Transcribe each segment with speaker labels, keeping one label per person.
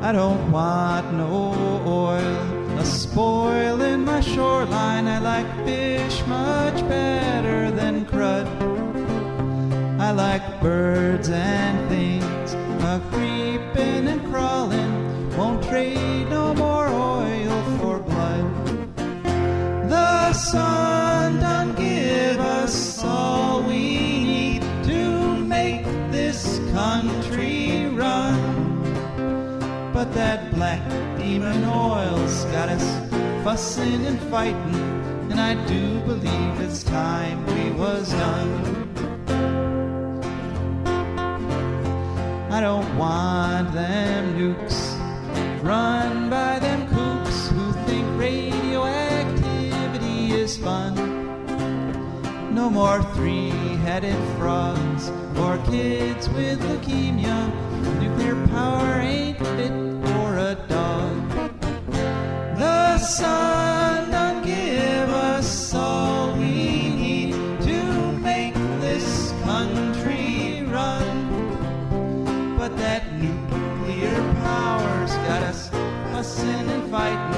Speaker 1: I don't want no oil, a spoil in my shoreline. I like fish much better than crud. I like birds and things, a-creepin' and crawlin'. Won't trade no more oil for blood. The sun done give us all we need to make this country run. But that black demon oil's got us fussin' and fightin', and I do believe it's time we was done. I don't want them nukes run by them kooks who think radioactivity is fun. No more three-headed frogs or kids with leukemia. Nuclear power ain't fit for a dog. The sun done give us all we need to make this country run. But that nuclear power's got us fussin' and fightin',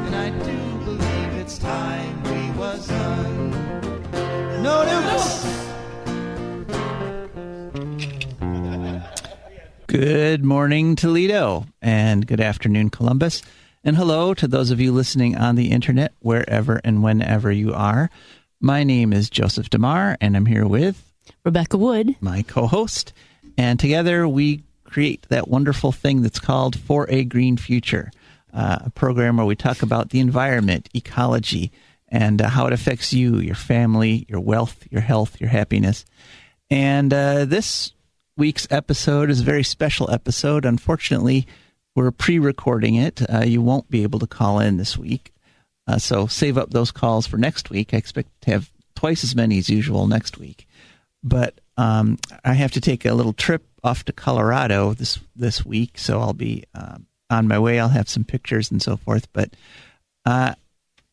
Speaker 1: and I do believe it's time we was done. No nukes!
Speaker 2: Good morning, Toledo, and good afternoon, Columbus. And hello to those of you listening on the internet, wherever and whenever you are. My name is Joseph DeMare, and I'm here with
Speaker 3: Rebecca Wood,
Speaker 2: my co-host. And together we create that wonderful thing that's called For a Green Future, a program where we talk about the environment, ecology, and how it affects you, your family, your wealth, your health, your happiness. And this week's episode is a very special episode. Unfortunately, we're pre-recording it. You won't be able to call in this week. So save up those calls for next week. I expect to have twice as many as usual next week. But I have to take a little trip off to Colorado this week, so I'll be on my way. I'll have some pictures and so forth. But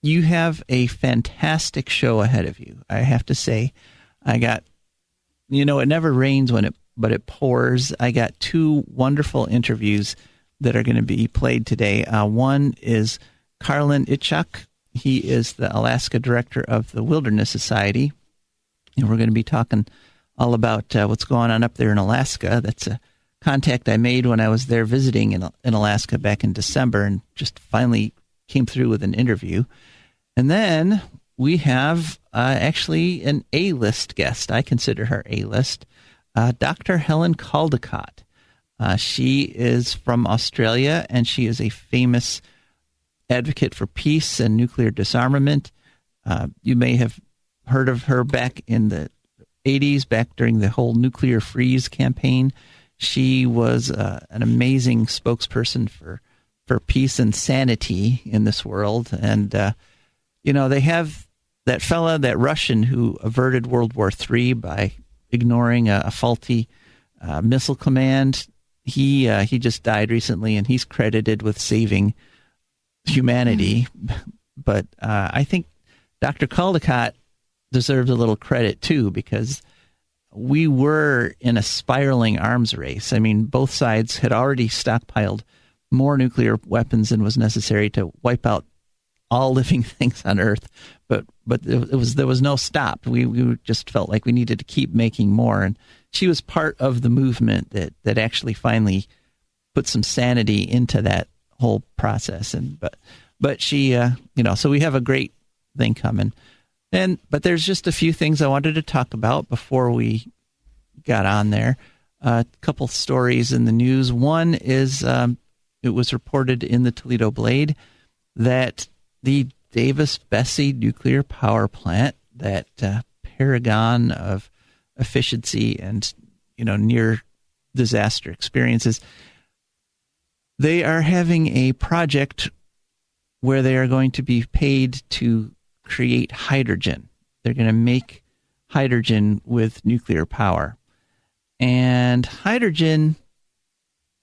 Speaker 2: you have a fantastic show ahead of you. I have to say, I got, it never rains but it pours. I got two wonderful interviews that are going to be played today. One is Karlin Itchoak. He is the Alaska director of the Wilderness Society. And we're going to be talking all about what's going on up there in Alaska. That's a contact I made when I was there visiting in Alaska back in December, and just finally came through with an interview. And then we have actually an A-list guest. I consider her A-list, Dr. Helen Caldicott. She is from Australia, and she is a famous advocate for peace and nuclear disarmament. You may have heard of her back in the 80s, back during the whole nuclear freeze campaign. She was an amazing spokesperson for peace and sanity in this world. And, they have that Russian who averted World War III by ignoring a faulty missile command. He just died recently, and he's credited with saving humanity. But I think Dr. Caldicott deserves a little credit too, because we were in a spiraling arms race. I mean, both sides had already stockpiled more nuclear weapons than was necessary to wipe out all living things on Earth. But there was no stop. We just felt like we needed to keep making more. And she was part of the movement that actually finally put some sanity into that whole process. But she, so we have a great thing coming. But there's just a few things I wanted to talk about before we got on there. A couple stories in the news. One is it was reported in the Toledo Blade that the Davis-Besse nuclear power plant, that paragon of efficiency and near disaster experiences, they are having a project where they are going to be paid to create hydrogen. They're going to make hydrogen with nuclear power. And hydrogen,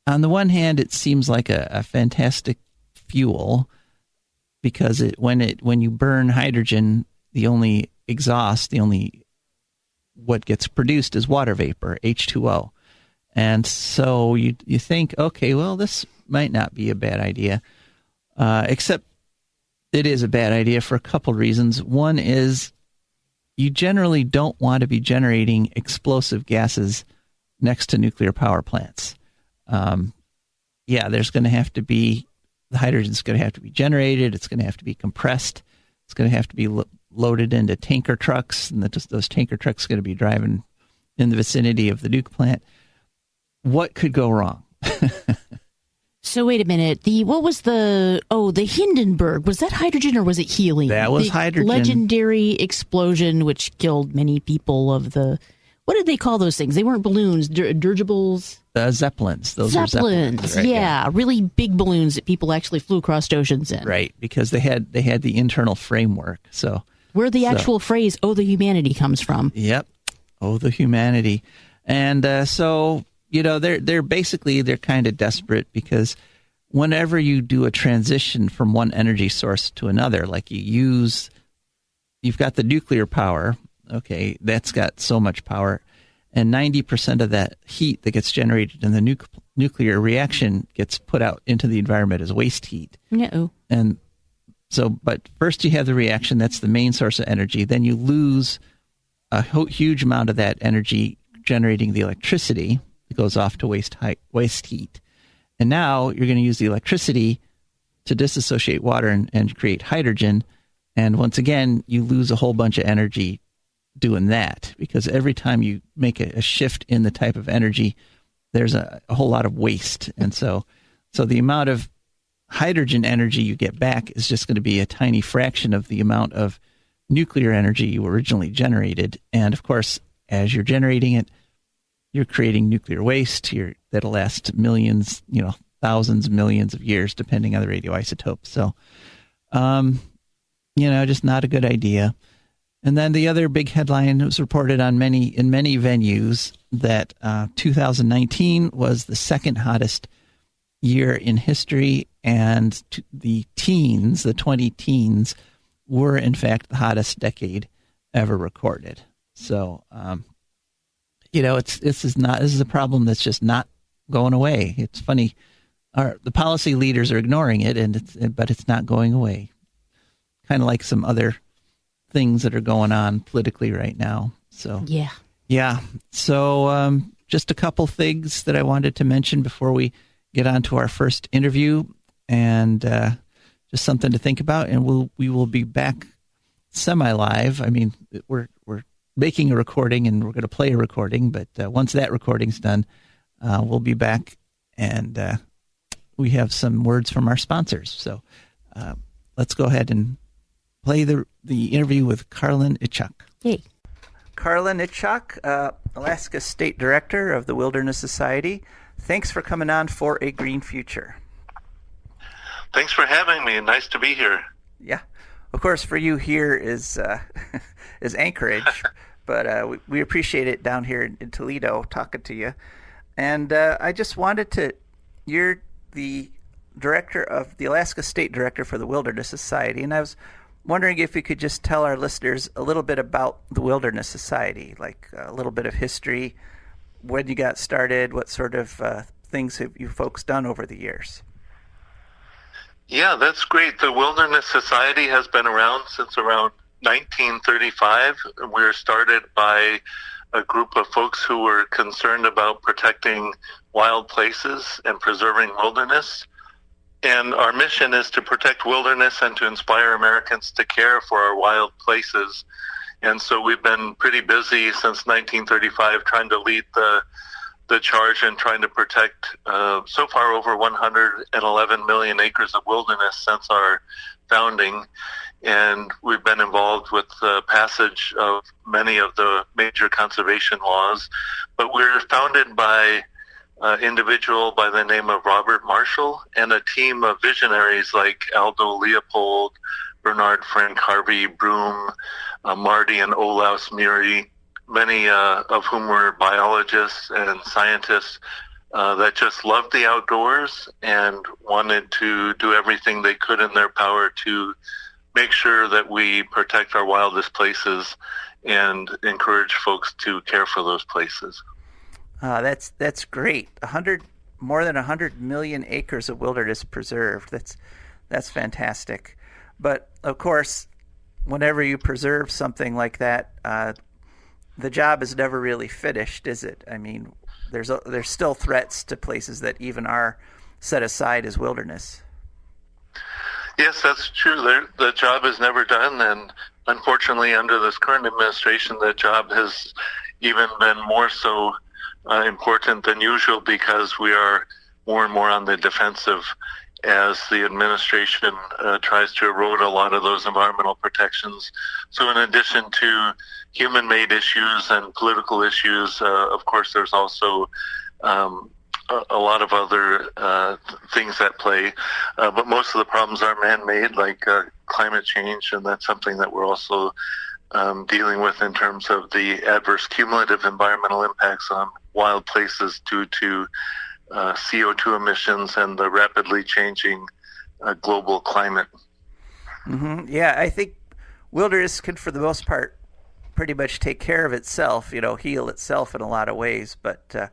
Speaker 2: on the one hand, it seems like a fantastic fuel, because when you burn hydrogen, what gets produced is water vapor, H2O. And so you think, okay, well, this might not be a bad idea, except it is a bad idea for a couple reasons. One is you generally don't want to be generating explosive gases next to nuclear power plants. There's going to have to be, the hydrogen's going to have to be generated. It's going to have to be compressed. It's going to have to be loaded into tanker trucks, and those tanker trucks are going to be driving in the vicinity of the nuke plant. What could go wrong?
Speaker 3: So wait a minute. What was the Hindenburg? Was that hydrogen or was it helium?
Speaker 2: That was hydrogen.
Speaker 3: Legendary explosion which killed many people of the, what did they call those things? They weren't balloons, dirigibles.
Speaker 2: Zeppelins. Those are zeppelins. Right?
Speaker 3: Yeah, really big balloons that people actually flew across oceans in.
Speaker 2: Right, because they had the internal framework. So
Speaker 3: where the actual phrase "Oh, the humanity" comes from.
Speaker 2: Yep. Oh, the humanity. And so, they're kind of desperate, because whenever you do a transition from one energy source to another, like you've got the nuclear power, okay, that's got so much power, and 90% of that heat that gets generated in the nuclear reaction gets put out into the environment as waste heat.
Speaker 3: No.
Speaker 2: And so, but first you have the reaction, that's the main source of energy. Then you lose a huge amount of that energy generating the electricity that goes off to waste heat. And now you're going to use the electricity to disassociate water and create hydrogen. And once again, you lose a whole bunch of energy doing that, because every time you make a shift in the type of energy, there's a whole lot of waste. And so the amount of hydrogen energy you get back is just going to be a tiny fraction of the amount of nuclear energy you originally generated. And of course, as you're generating it, you're creating nuclear waste that'll last millions, thousands, millions of years, depending on the radioisotope. So, just not a good idea. And then the other big headline was reported in many venues that 2019 was the second hottest year in history, and the 20 teens were in fact the hottest decade ever recorded. So, this is a problem that's just not going away. It's funny, the policy leaders are ignoring it, but it's not going away. Kind of like some other things that are going on politically right now. So yeah. So just a couple things that I wanted to mention before we get on to our first interview, and just something to think about. And we will be back semi-live. I mean, we're making a recording and we're going to play a recording, but once that recording's done, we'll be back, and we have some words from our sponsors. So let's go ahead and play the interview with Karlin Itchoak.
Speaker 3: Hey.
Speaker 2: Karlin Itchoak, Alaska State Director of the Wilderness Society. Thanks for coming on For a Green Future.
Speaker 4: Thanks for having me. Nice to be here.
Speaker 2: Yeah. Of course, for you here is Anchorage, but we appreciate it down here in Toledo talking to you. And I just wanted you're the director of the Alaska State Director for the Wilderness Society, and I was wondering if you could just tell our listeners a little bit about the Wilderness Society, like a little bit of history, when you got started, what sort of things have you folks done over the years?
Speaker 4: Yeah, that's great. The Wilderness Society has been around since around 1935. We were started by a group of folks who were concerned about protecting wild places and preserving wilderness. And our mission is to protect wilderness and to inspire Americans to care for our wild places. And so we've been pretty busy since 1935 trying to lead the charge and trying to protect so far over 111 million acres of wilderness since our founding. And we've been involved with the passage of many of the major conservation laws. But we're founded by individual by the name of Robert Marshall and a team of visionaries like Aldo Leopold, Bernard Frank Harvey Broom, Marty and Olaus Muri, many of whom were biologists and scientists that just loved the outdoors and wanted to do everything they could in their power to make sure that we protect our wildest places and encourage folks to care for those places.
Speaker 2: That's great. More than 100 million acres of wilderness preserved. That's fantastic. But of course, whenever you preserve something like that, the job is never really finished, is it? I mean, there's still threats to places that even are set aside as wilderness.
Speaker 4: Yes, that's true. The job is never done, and unfortunately, under this current administration, the job has even been more so important than usual because we are more and more on the defensive as the administration tries to erode a lot of those environmental protections. So in addition to human-made issues and political issues, of course, there's also a lot of other things at play. But most of the problems are man-made, like climate change, and that's something that we're also dealing with in terms of the adverse cumulative environmental impacts on wild places due to CO2 emissions and the rapidly changing global climate.
Speaker 2: Mm-hmm. Yeah, I think wilderness can, for the most part, pretty much take care of itself, heal itself in a lot of ways. But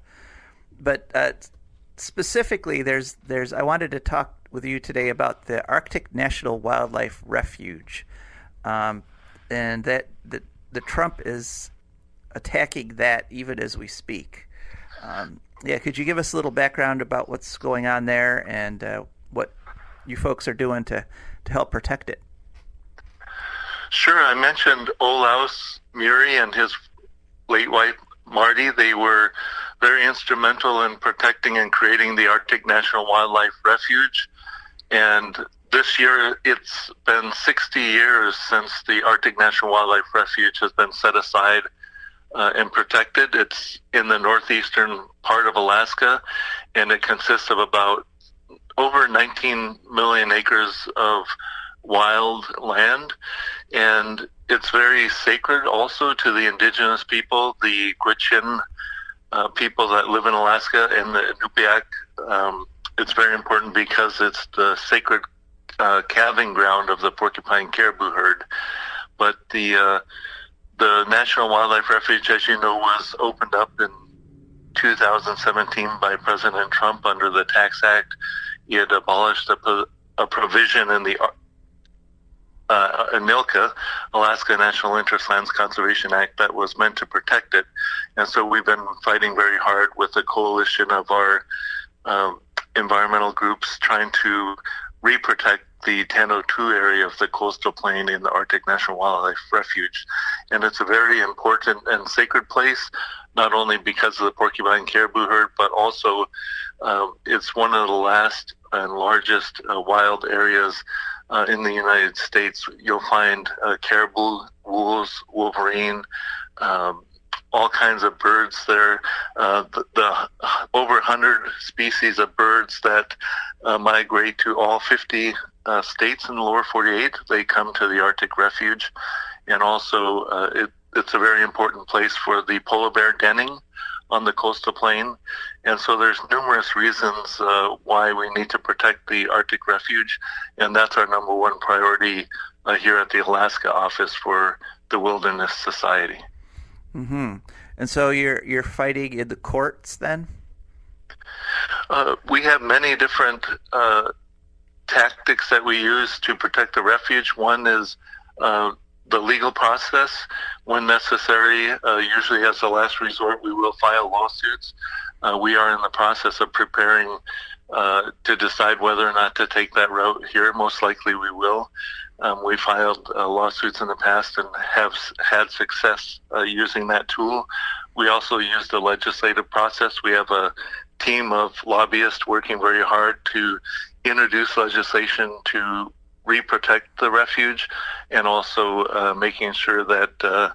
Speaker 2: specifically, I wanted to talk with you today about the Arctic National Wildlife Refuge, and that the Trump is attacking that even as we speak. Could you give us a little background about what's going on there and what you folks are doing to help protect it?
Speaker 4: Sure. I mentioned Olaus Muri and his late wife, Marty. They were very instrumental in protecting and creating the Arctic National Wildlife Refuge. And this year, it's been 60 years since the Arctic National Wildlife Refuge has been set aside and protected. It's in the northeastern part of Alaska, and it consists of about over 19 million acres of wild land, and it's very sacred also to the indigenous people, the Gwich'in people that live in Alaska, and the Inupiaq. It's very important because it's the sacred calving ground of the porcupine caribou herd. But the National Wildlife Refuge, as you know, was opened up in 2017 by President Trump under the Tax Act. He had abolished a provision in the ANILCA, Alaska National Interest Lands Conservation Act, that was meant to protect it. And so we've been fighting very hard with a coalition of our environmental groups trying to reprotect the Tano-2 area of the coastal plain in the Arctic National Wildlife Refuge. And it's a very important and sacred place, not only because of the porcupine caribou herd, but also it's one of the last and largest wild areas in the United States. You'll find caribou, wolves, wolverine, all kinds of birds there. The over 100 species of birds that migrate to all 50 states in the lower 48. They come to the Arctic Refuge. And also it's a very important place for the polar bear denning on the coastal plain. And so there's numerous reasons why we need to protect the Arctic Refuge. And that's our number one priority here at the Alaska office for the Wilderness Society.
Speaker 2: Mm-hmm. And so you're fighting in the courts then?
Speaker 4: We have many different tactics that we use to protect the refuge. One is the legal process. When necessary, usually as a last resort, we will file lawsuits. We are in the process of preparing to decide whether or not to take that route here. Most likely we will. We filed lawsuits in the past and have had success using that tool. We also use the legislative process. We have a team of lobbyists working very hard to introduce legislation to reprotect the refuge, and also making sure that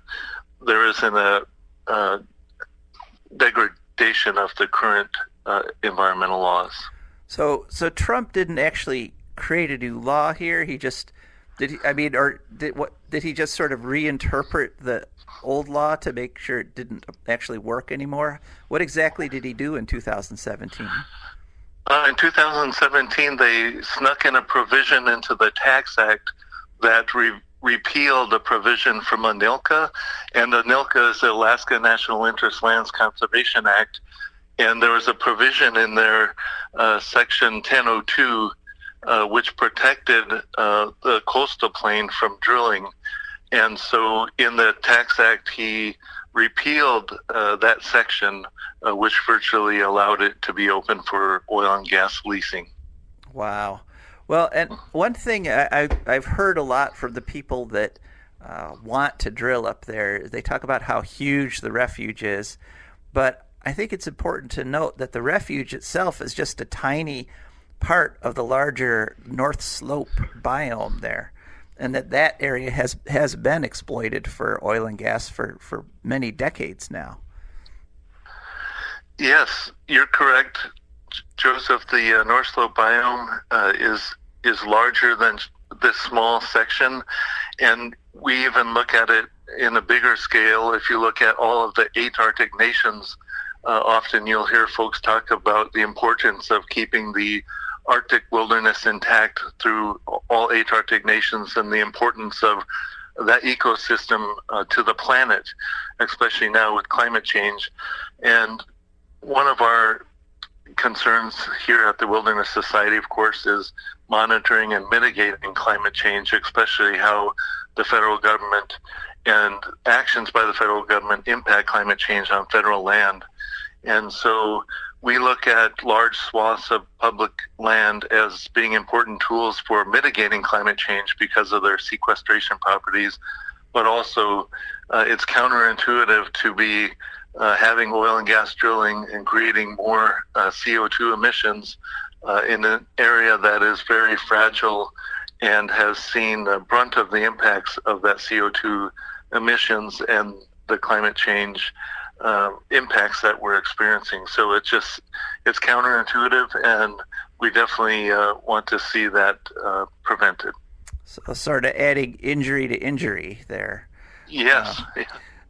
Speaker 4: there isn't a degradation of the current environmental laws.
Speaker 2: So Trump didn't actually create a new law here. He just did he just sort of reinterpret the old law to make sure it didn't actually work anymore? What exactly did he do in 2017?
Speaker 4: In 2017, they snuck in a provision into the Tax Act that repealed a provision from ANILCA, and ANILCA is the Alaska National Interest Lands Conservation Act, and there was a provision in there, Section 1002, which protected the coastal plain from drilling. And so in the Tax Act, he repealed that section, which virtually allowed it to be open for oil and gas leasing.
Speaker 2: Wow. Well, and one thing I've heard a lot from the people that want to drill up there, they talk about how huge the refuge is, but I think it's important to note that the refuge itself is just a tiny part of the larger North Slope biome there, and that area has been exploited for oil and gas for many decades now.
Speaker 4: Yes, you're correct, Joseph. The North Slope biome is larger than this small section, and we even look at it in a bigger scale. If you look at all of the 8 Arctic nations, often you'll hear folks talk about the importance of keeping the Arctic wilderness intact through all 8 Arctic nations, and the importance of that ecosystem to the planet, especially now with climate change. And one of our concerns here at the Wilderness Society, of course, is monitoring and mitigating climate change, especially how the federal government and actions by the federal government impact climate change on federal land. And so we look at large swaths of public land as being important tools for mitigating climate change because of their sequestration properties, but also it's counterintuitive to be having oil and gas drilling and creating more CO2 emissions in an area that is very fragile and has seen the brunt of the impacts of that CO2 emissions and the climate change impacts that we're experiencing. So it's counterintuitive, and we definitely want to see that prevented.
Speaker 2: So sort of adding injury to injury there.
Speaker 4: Yes.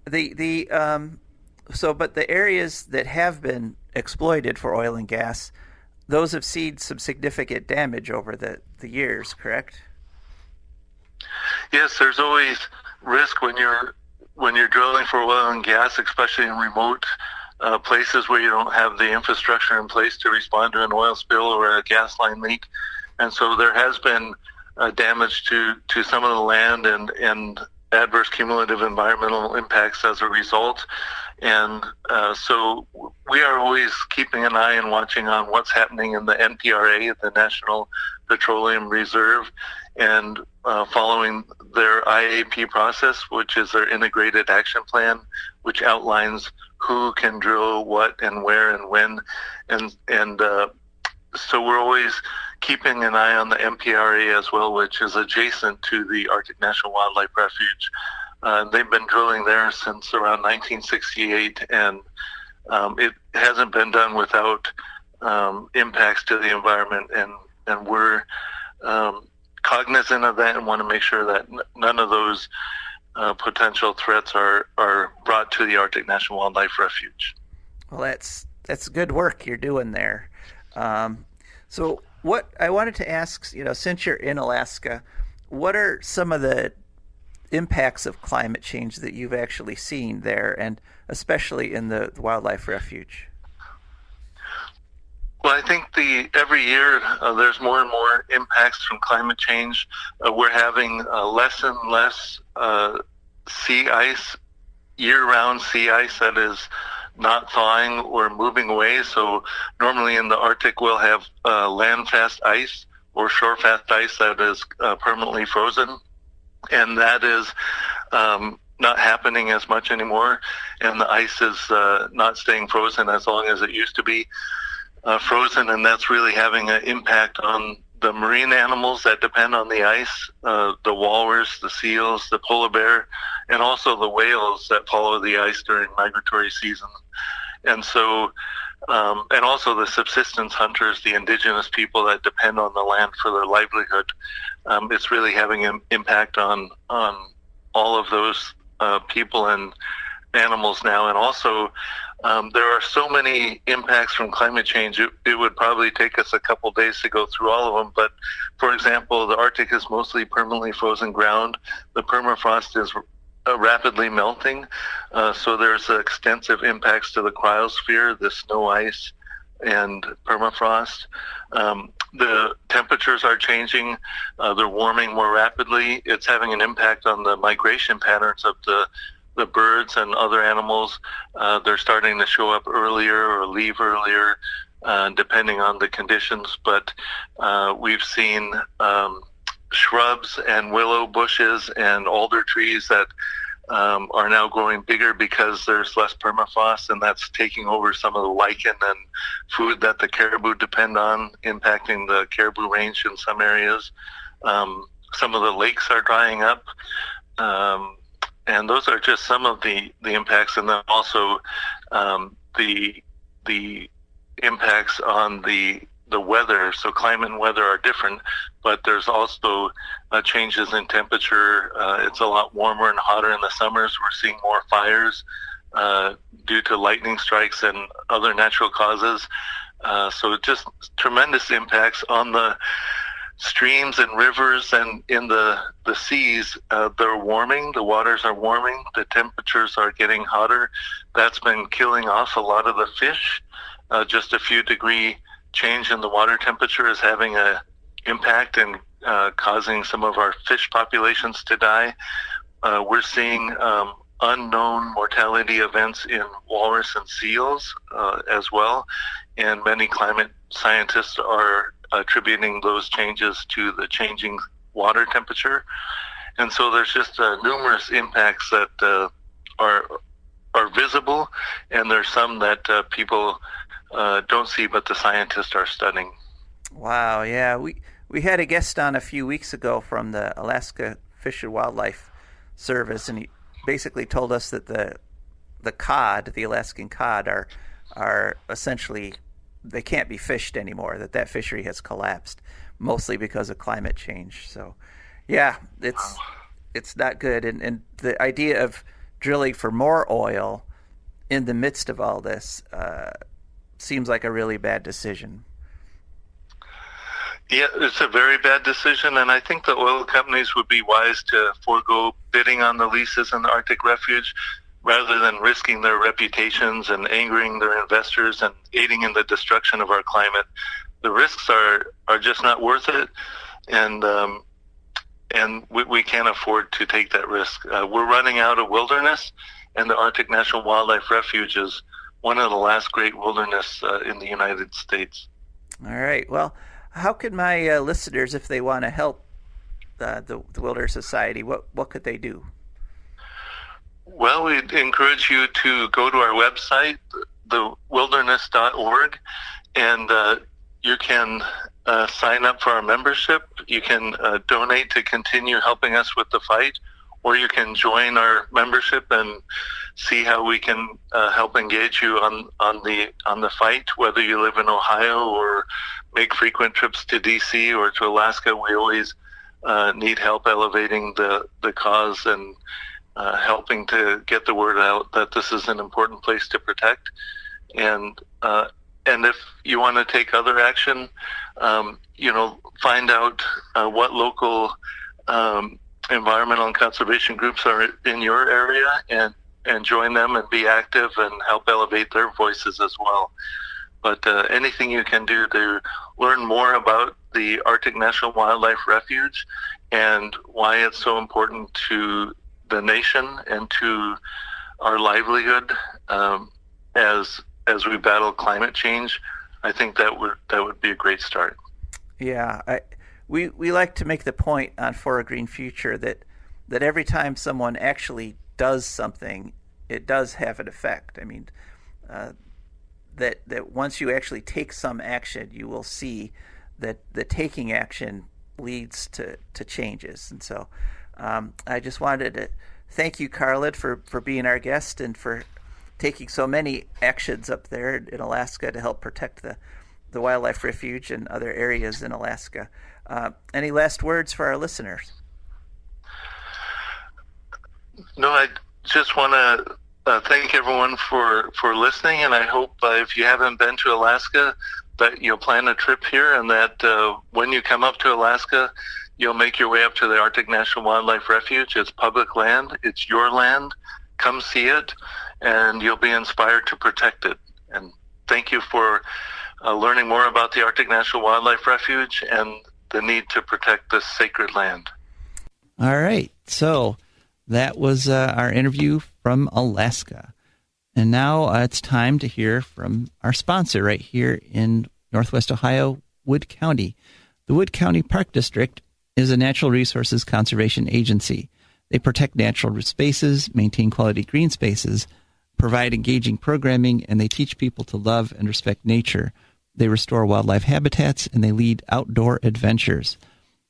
Speaker 2: But the areas that have been exploited for oil and gas, those have seen some significant damage over the years, correct?
Speaker 4: Yes, there's always risk when you're drilling for oil and gas, especially in remote places where you don't have the infrastructure in place to respond to an oil spill or a gas line leak. And so there has been damage to some of the land and adverse cumulative environmental impacts as a result. And so we are always keeping an eye and watching on what's happening in the NPRA, the National Petroleum Reserve, and following their IAP process, which is their integrated action plan, which outlines who can drill what and where and when. And so we're always keeping an eye on the NPRA as well, which is adjacent to the Arctic National Wildlife Refuge. They've been drilling there since around 1968, and it hasn't been done without impacts to the environment, and we're cognizant of that and want to make sure that none of those potential threats are brought to the Arctic National Wildlife Refuge.
Speaker 2: Well, that's good work you're doing there. So what I wanted to ask, since you're in Alaska, what are some of the impacts of climate change that you've actually seen there, and especially in the wildlife refuge?
Speaker 4: Well, I think every year there's more and more impacts from climate change. We're having less and less sea ice, year-round sea ice that is not thawing or moving away. So normally in the Arctic we'll have land-fast ice or shore-fast ice that is permanently frozen, and that is not happening as much anymore, and the ice is not staying frozen as long as it used to be frozen, and that's really having an impact on the marine animals that depend on the ice, the walrus, the seals, the polar bear, and also the whales that follow the ice during migratory season. And so, and also the subsistence hunters, the indigenous people that depend on the land for their livelihood. It's really having an impact on all of those people and animals now. And also There are so many impacts from climate change. It would probably take us a couple days to go through all of them. But for example, the Arctic is mostly permanently frozen ground. The permafrost is rapidly melting. So there's extensive impacts to the cryosphere, the snow, ice, and permafrost. The temperatures are changing. They're warming more rapidly. It's having an impact on the migration patterns of the birds and other animals. They're starting to show up earlier or leave earlier, depending on the conditions. But we've seen shrubs and willow bushes and alder trees that are now growing bigger because there's less permafrost, and that's taking over some of the lichen and food that the caribou depend on, impacting the caribou range in some areas. Some of the lakes are drying up. And those are just some of the impacts, and then also the impacts on the weather. So climate and weather are different, but there's also changes in temperature. It's a lot warmer and hotter in the summers. We're seeing more fires due to lightning strikes and other natural causes. So just tremendous impacts on the streams and rivers, and in the seas. They're warming, the waters are warming, the temperatures are getting hotter. That's been killing off a lot of the fish. Just a few degree change in the water temperature is having an impact and causing some of our fish populations to die. We're seeing unknown mortality events in walrus and seals as well, and many climate scientists are attributing those changes to the changing water temperature. And so there's just numerous impacts that are visible, and there's some that people don't see, but the scientists are studying.
Speaker 2: Wow, yeah. We had a guest on a few weeks ago from the Alaska Fish and Wildlife Service, and he basically told us that the cod, the Alaskan cod, are essentially, they can't be fished anymore, that fishery has collapsed, mostly because of climate change. So, yeah, it's not good. And the idea of drilling for more oil in the midst of all this seems like a really bad decision.
Speaker 4: Yeah, it's a very bad decision, and I think the oil companies would be wise to forego bidding on the leases in the Arctic Refuge, rather than risking their reputations and angering their investors and aiding in the destruction of our climate. The risks are just not worth it, and we can't afford to take that risk. We're running out of wilderness, and the Arctic National Wildlife Refuge is one of the last great wilderness in the United States.
Speaker 2: All right. Well, how could my listeners, if they want to help the Wilderness Society, what could they do?
Speaker 4: Well, we'd encourage you to go to our website, thewilderness.org, and you can sign up for our membership. You can donate to continue helping us with the fight, or you can join our membership and see how we can help engage you on the fight. Whether you live in Ohio or make frequent trips to DC or to Alaska, we always need help elevating the cause and helping to get the word out that this is an important place to protect. And if you want to take other action, find out what local environmental and conservation groups are in your area, and join them and be active and help elevate their voices as well. But anything you can do to learn more about the Arctic National Wildlife Refuge and why it's so important to the nation and to our livelihood as we battle climate change, I think that would be a great start.
Speaker 2: Yeah, we like to make the point on For a Green Future that every time someone actually does something, it does have an effect. I mean, that once you actually take some action, you will see that the taking action leads to changes. And so I just wanted to thank you, Karlin, for being our guest and for taking so many actions up there in Alaska to help protect the wildlife refuge and other areas in Alaska. Any last words for our listeners?
Speaker 4: No, I just want to thank everyone for listening, and I hope if you haven't been to Alaska, that you'll plan a trip here, and that when you come up to Alaska, you'll make your way up to the Arctic National Wildlife Refuge. It's public land. It's your land. Come see it, and you'll be inspired to protect it. And thank you for learning more about the Arctic National Wildlife Refuge and the need to protect this sacred land.
Speaker 2: All right. So that was our interview from Alaska. And now it's time to hear from our sponsor right here in Northwest Ohio, Wood County. The Wood County Park District is a natural resources conservation agency. They protect natural spaces, maintain quality green spaces, provide engaging programming, and they teach people to love and respect nature. They restore wildlife habitats, and they lead outdoor adventures.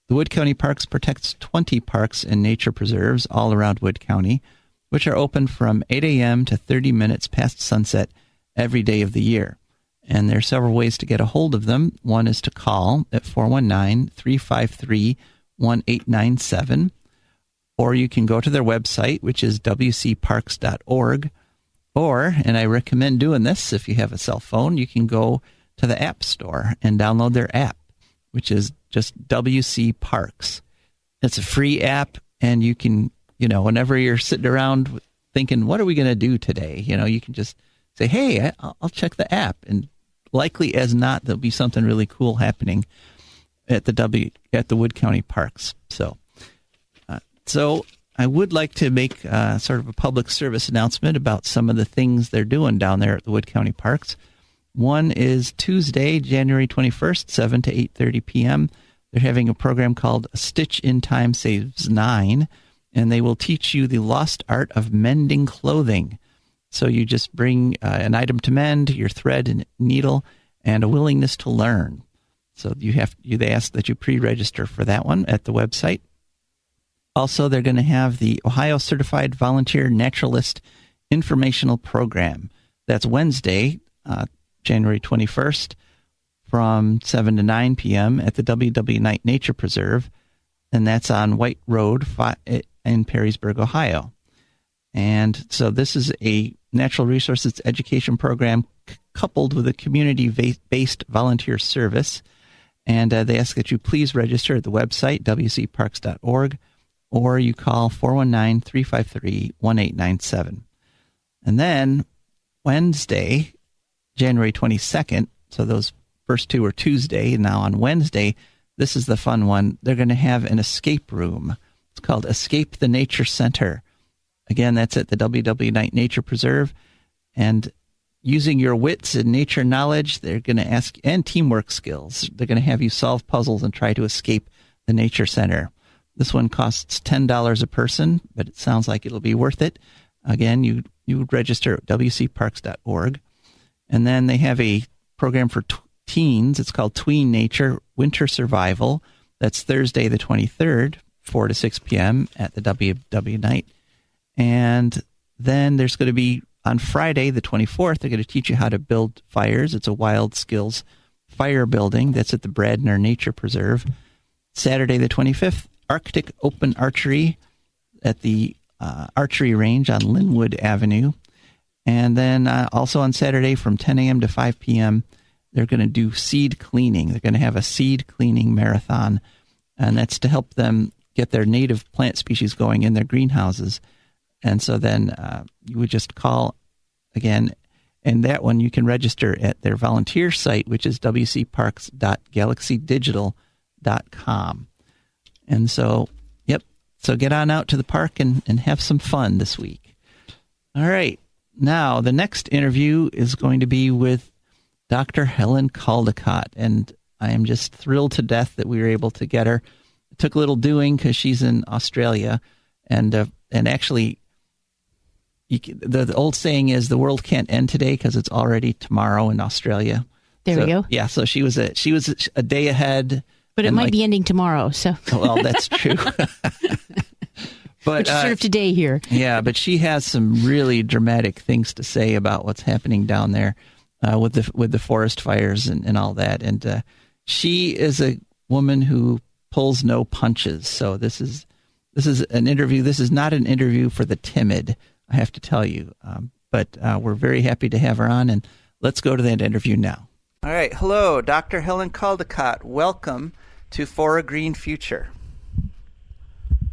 Speaker 2: The Wood County Parks protects 20 parks and nature preserves all around Wood County, which are open from 8 a.m. to 30 minutes past sunset every day of the year. And there are several ways to get a hold of them. One is to call at 419-353-1897, or you can go to their website, which is wcparks.org, or, and I recommend doing this if you have a cell phone, you can go to the App Store and download their app, which is just WC Parks. It's a free app, and you can, whenever you're sitting around thinking, what are we going to do today? You can just say, hey, I'll check the app. And likely as not, there'll be something really cool happening at the Wood County Parks. So I would like to make sort of a public service announcement about some of the things they're doing down there at the Wood County Parks. One is Tuesday, January 21st, 7 to 8:30 p.m. They're having a program called A Stitch in Time Saves 9, and they will teach you the lost art of mending clothing. So you just bring an item to mend, your thread and needle, and a willingness to learn. So they ask that you pre-register for that one at the website. Also, they're going to have the Ohio Certified Volunteer Naturalist Informational Program. That's Wednesday, January 21st, from 7 to 9 p.m. at the W.W. Knight Nature Preserve, and that's on White Road in Perrysburg, Ohio. And so this is a natural resources education program coupled with a community-based volunteer service, and they ask that you please register at the website, wcparks.org, or you call 419-353-1897. And then Wednesday, January 22nd, so those first two are Tuesday, and now on Wednesday, this is the fun one, they're going to have an escape room. It's called Escape the Nature Center. Again, that's at the W.W. Knight Nature Preserve, and using your wits and nature knowledge, they're going to ask, and teamwork skills, they're going to have you solve puzzles and try to escape the Nature Center. This one costs $10 a person, but it sounds like it'll be worth it. Again, you would register at wcparks.org. And then they have a program for teens. It's called Tween Nature Winter Survival. That's Thursday the 23rd, 4 to 6 p.m. at the W.W. Knight. And then there's going to be, on Friday the 24th, they're going to teach you how to build fires. It's a wild skills fire building. That's at the Bradner Nature Preserve. Saturday the 25th, Arctic Open Archery at the archery range on Linwood Avenue. And then also on Saturday from 10 a.m. to 5 p.m., they're going to do seed cleaning. They're going to have a seed cleaning marathon, and that's to help them get their native plant species going in their greenhouses. And so then you would just call again, and that one you can register at their volunteer site, which is wcparks.galaxydigital.com. And so, so get on out to the park and have some fun this week. All right. Now, the next interview is going to be with Dr. Helen Caldicott, and I am just thrilled to death that we were able to get her. It took a little doing because she's in Australia, and actually, the old saying is the world can't end today because it's already tomorrow in Australia.
Speaker 3: There we go.
Speaker 2: Yeah, so she was a day ahead.
Speaker 3: But it might be ending tomorrow, so.
Speaker 2: Well, that's true. But
Speaker 3: which is sort of today here.
Speaker 2: Yeah, but she has some really dramatic things to say about what's happening down there with the forest fires and all that. And she is a woman who pulls no punches. So this is an interview. This is not an interview for the timid. I have to tell you. But we're very happy to have her on, and let's go to that interview now. All right. Hello, Dr. Helen Caldicott. Welcome to For a Green Future.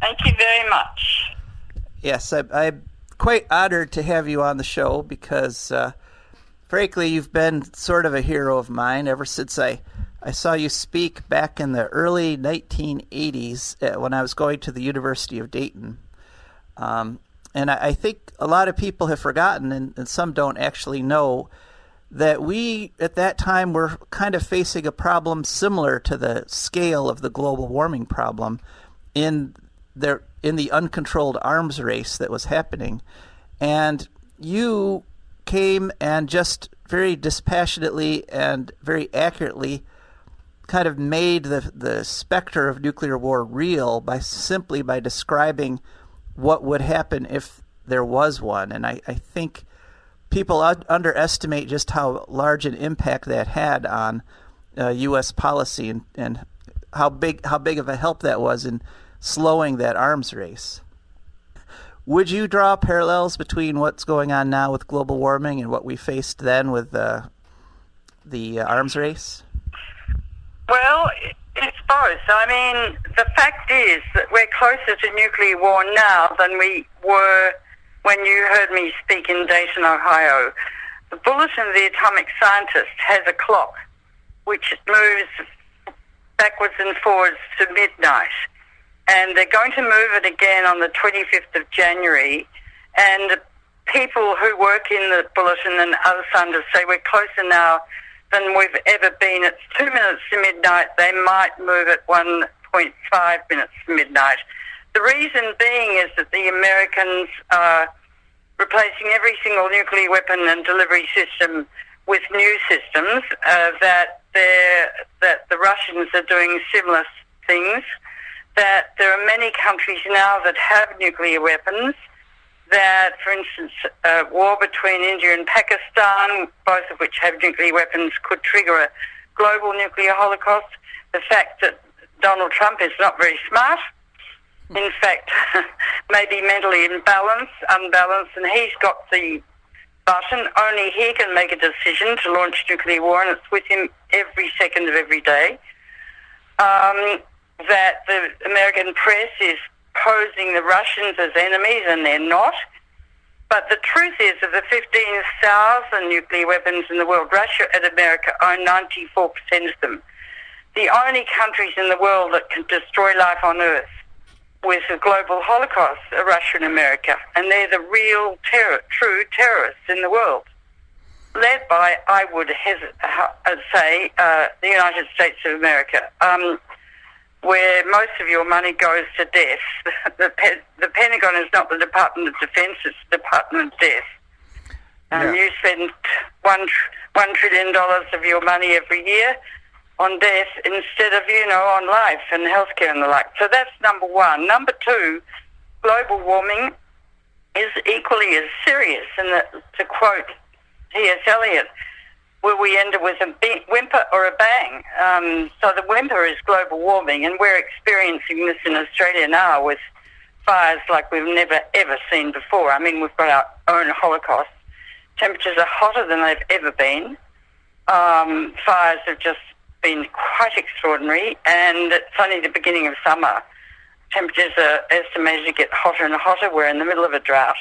Speaker 5: Thank you very much.
Speaker 2: Yes, I'm quite honored to have you on the show because, frankly, you've been sort of a hero of mine ever since I saw you speak back in the early 1980s when I was going to the University of Dayton. And I think a lot of people have forgotten, and some don't actually know, that we at that time were kind of facing a problem similar to the scale of the global warming problem in the uncontrolled arms race that was happening. And you came and just very dispassionately and very accurately kind of made the specter of nuclear war real simply by describing what would happen if there was one. And I think people underestimate just how large an impact that had on U.S. policy and how big of a help that was in slowing that arms race. Would you draw parallels between what's going on now with global warming and what we faced then with the arms race?
Speaker 5: Well, it's both. I mean, the fact is that we're closer to nuclear war now than we were when you heard me speak in Dayton, Ohio. The Bulletin of the Atomic Scientist has a clock which moves backwards and forwards to midnight. And they're going to move it again on the 25th of January. And people who work in the Bulletin and other scientists say we're closer now than we've ever been. It's 2 minutes to midnight. They might move it 1.5 minutes to midnight. The reason being is that the Americans are replacing every single nuclear weapon and delivery system with new systems, that the Russians are doing similar things, that there are many countries now that have nuclear weapons, that, for instance, war between India and Pakistan, both of which have nuclear weapons, could trigger a global nuclear holocaust. The fact that Donald Trump is not very smart, in fact, maybe mentally unbalanced, and he's got the button. Only he can make a decision to launch nuclear war, and it's with him every second of every day. That the American press is posing the Russians as enemies, and they're not. But the truth is, of the 15,000 nuclear weapons in the world, Russia and America own 94% of them. The only countries in the world that can destroy life on Earth with a global holocaust are Russia and America, and they're the real true terrorists in the world, led by, I would say, the United States of America, where most of your money goes to death. The Pentagon is not the Department of Defense, it's the Department of Death. You spend $1 trillion of your money every year on death instead of, on life and healthcare and the like. So that's number one. Number two, global warming is equally as serious. And to quote T.S. Eliot, will we end it with a whimper or a bang? So the whimper is global warming, and we're experiencing this in Australia now with fires like we've never, ever seen before. I mean, we've got our own Holocaust. Temperatures are hotter than they've ever been. Fires have just been quite extraordinary, and it's only the beginning of summer. Temperatures are estimated to get hotter and hotter. We're in the middle of a drought.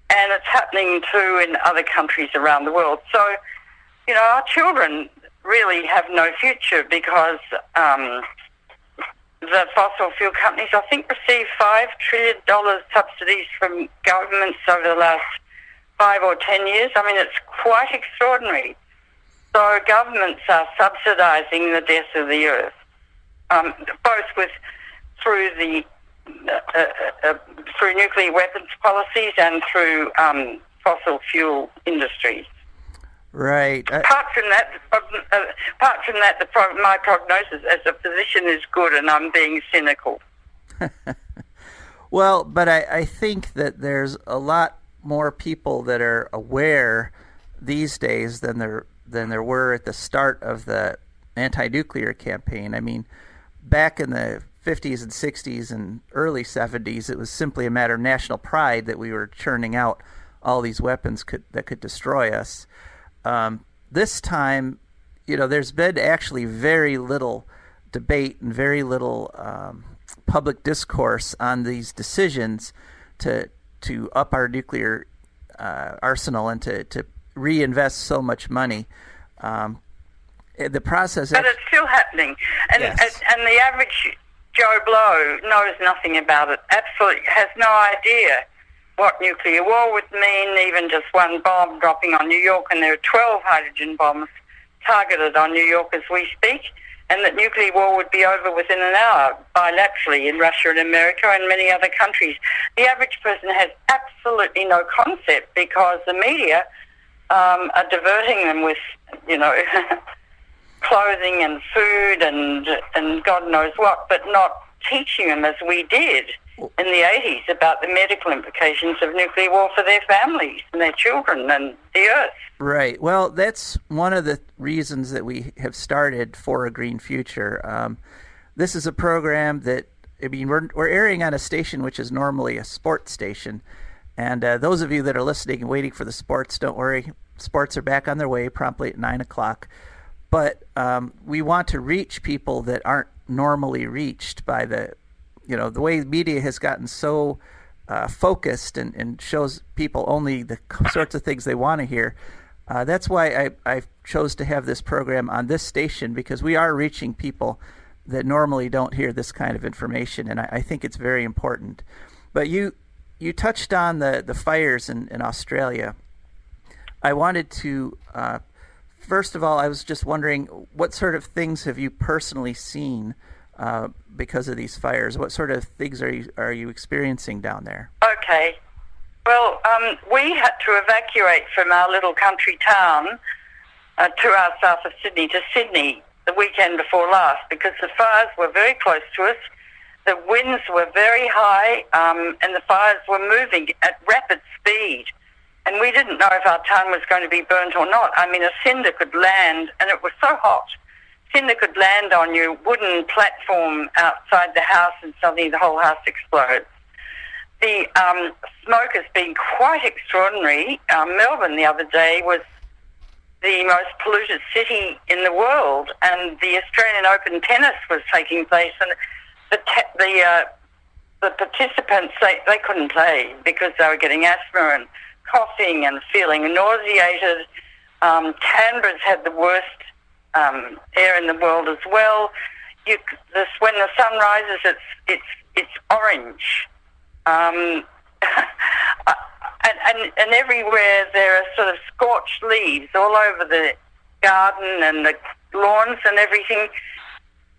Speaker 5: And it's happening too in other countries around the world. So, our children really have no future because the fossil fuel companies, I think, received $5 trillion subsidies from governments over the last 5 or 10 years. I mean, it's quite extraordinary. So governments are subsidising the death of the earth, both through nuclear weapons policies and through fossil fuel industries.
Speaker 2: Right.
Speaker 5: Apart from that, my prognosis as a physician is good, and I'm being cynical.
Speaker 2: Well, but I think that there's a lot more people that are aware these days than there were at the start of the anti-nuclear campaign. I mean, back in the 50s and 60s and early 70s, it was simply a matter of national pride that we were churning out all these weapons that could destroy us. This time, there's been actually very little debate and very little public discourse on these decisions to up our nuclear arsenal and to reinvest so much money. The process,
Speaker 5: but it's still happening, and
Speaker 2: yes.
Speaker 5: and the average Joe Blow knows nothing about it. Absolutely has no idea what nuclear war would mean. Even just one bomb dropping on New York, and there are 12 hydrogen bombs targeted on New York as we speak, and that nuclear war would be over within an hour bilaterally in Russia and America and many other countries. The average person has absolutely no concept because the media are diverting them with, clothing and food and God knows what, but not teaching them as we did in the 80s about the medical implications of nuclear war for their families and their children and the earth.
Speaker 2: Right. Well, that's one of the reasons that we have started For a Green Future. This is a program that, we're airing on a station which is normally a sports station. And those of you that are listening and waiting for the sports, don't worry. Sports are back on their way promptly at 9 o'clock. But we want to reach people that aren't normally reached by the way media has gotten so focused and shows people only the sorts of things they want to hear. That's why I chose to have this program on this station, because we are reaching people that normally don't hear this kind of information, and I think it's very important. But you touched on the fires in Australia. I wanted to, first of all, I was just wondering, what sort of things have you personally seen because of these fires? What sort of things are you experiencing down there?
Speaker 5: Okay. Well, we had to evacuate from our little country town 2 hours south of Sydney to Sydney the weekend before last because the fires were very close to us. The winds were very high and the fires were moving at rapid speed. And we didn't know if our town was going to be burnt or not. I mean, a cinder could land, and it was so hot. Cinder could land on your wooden platform outside the house and suddenly the whole house explodes. The smoke has been quite extraordinary. Melbourne the other day was the most polluted city in the world, and the Australian Open tennis was taking place, and the participants, they couldn't play because they were getting asthma and coughing and feeling nauseated. Canberra's had the worst air in the world as well. When the sun rises, it's orange, and everywhere there are sort of scorched leaves all over the garden and the lawns and everything.